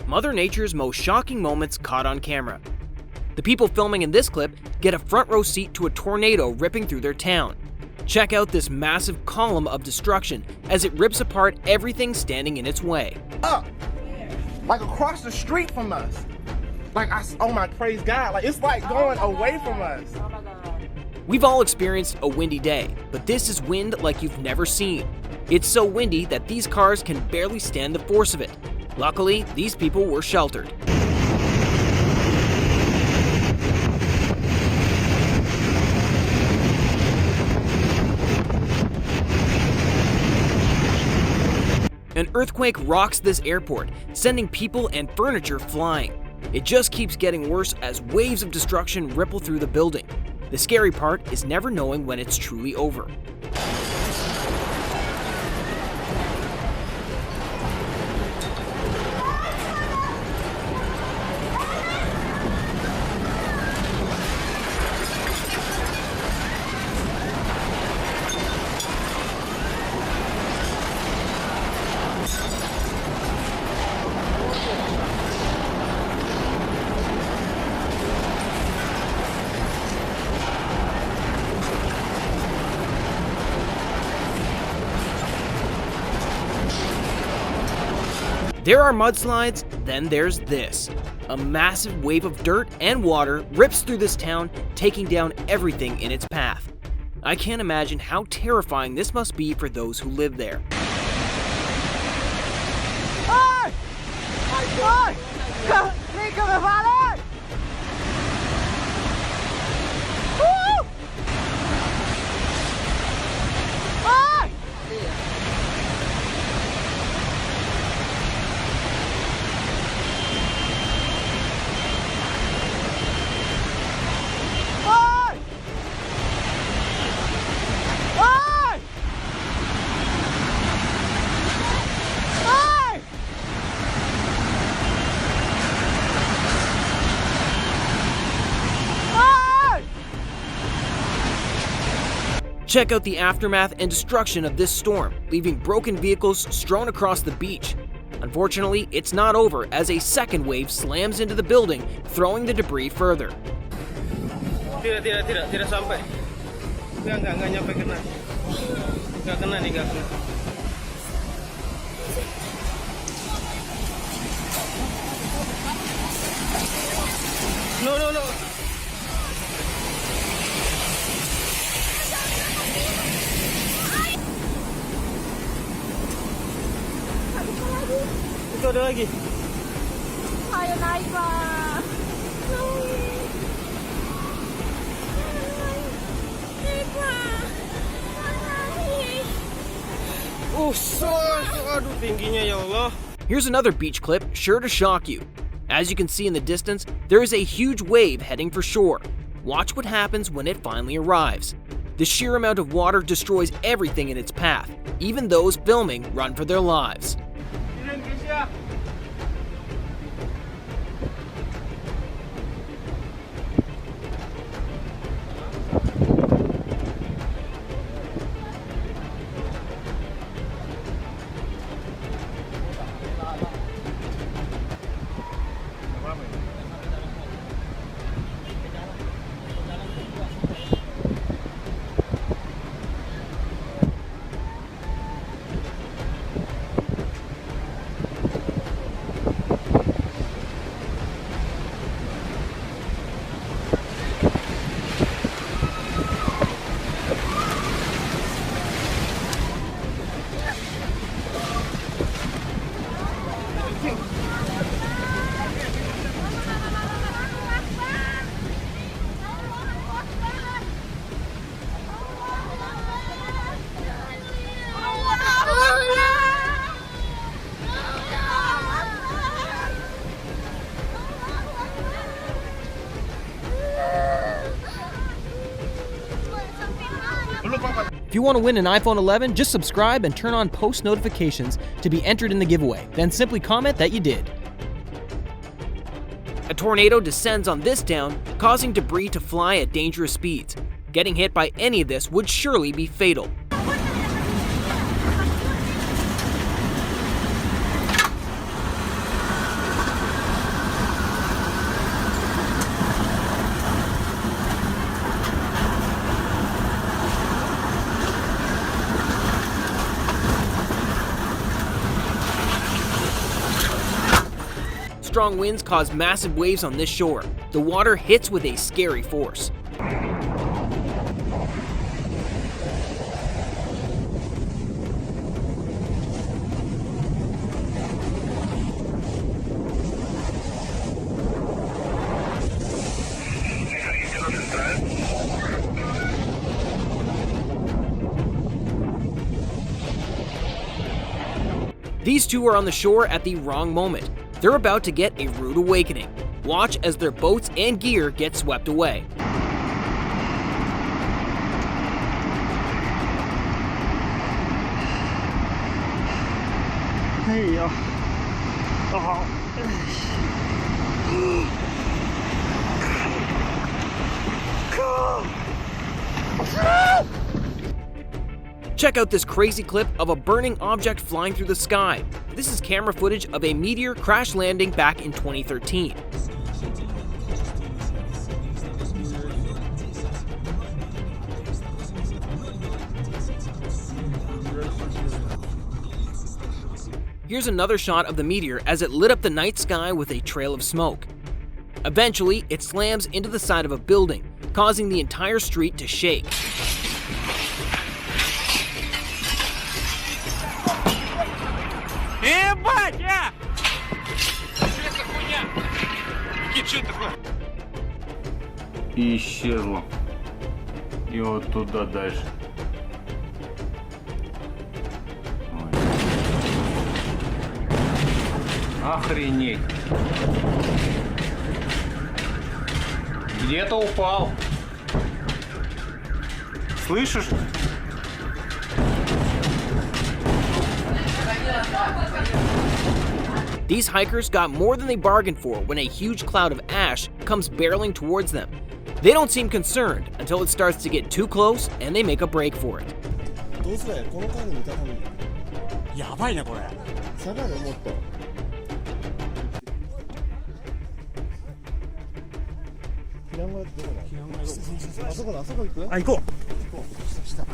Mother Nature's most shocking moments caught on camera. The people filming in this clip get a front row seat to a tornado ripping through their town. Check out this massive column of destruction as it rips apart everything standing in its way. Up, like across the street from us. Like, oh my, praise God, like it's like going away from us. We've all experienced a windy day, but this is wind like you've never seen. It's so windy that these cars can barely stand the force of it. Luckily, these people were sheltered. An earthquake rocks this airport, sending people and furniture flying. It just keeps getting worse as waves of destruction ripple through the building. The scary part is never knowing when it's truly over. There are mudslides, then there's this. A massive wave of dirt and water rips through this town, taking down everything in its path. I can't imagine how terrifying this must be for those who live there. Check out the aftermath and destruction of this storm, leaving broken vehicles strewn across the beach. Unfortunately, it's not over as a second wave slams into the building, throwing the debris further. Tidak sampai. Enggak nyampe kena. Enggak kena nih, enggak kena. No. Itu ada lagi. Ayo naik, Pak. Aduh tingginya ya Allah. Here's another beach clip sure to shock you. As you can see in the distance, there is a huge wave heading for shore. Watch what happens when it finally arrives. The sheer amount of water destroys everything in its path. Even those filming run for their lives. If you want to win an iPhone 11, just subscribe and turn on post notifications to be entered in the giveaway. Then simply comment that you did. A tornado descends on this town, causing debris to fly at dangerous speeds. Getting hit by any of this would surely be fatal. strong winds cause massive waves on this shore. The water hits with a scary force. These two are on the shore at the wrong moment. They're about to get a rude awakening. Watch as their boats and gear get swept away. Check out this crazy clip of a burning object flying through the sky. This is camera footage of a meteor crash landing back in 2013. Here's another shot of the meteor as it lit up the night sky with a trail of smoke. Eventually, it slams into the side of a building, causing the entire street to shake. И исчезла. И вот туда дальше. Ой. Охренеть. Где-то упал. Слышишь? These hikers got more than they bargained for when a huge cloud of ash comes barreling towards them. They don't seem concerned until it starts to get too close and they make a break for it. どうするこのカード見た感じやばいねこれ下がるもっと避難小屋ってどこだ避難小屋あそこだあそこ行くあ行こう下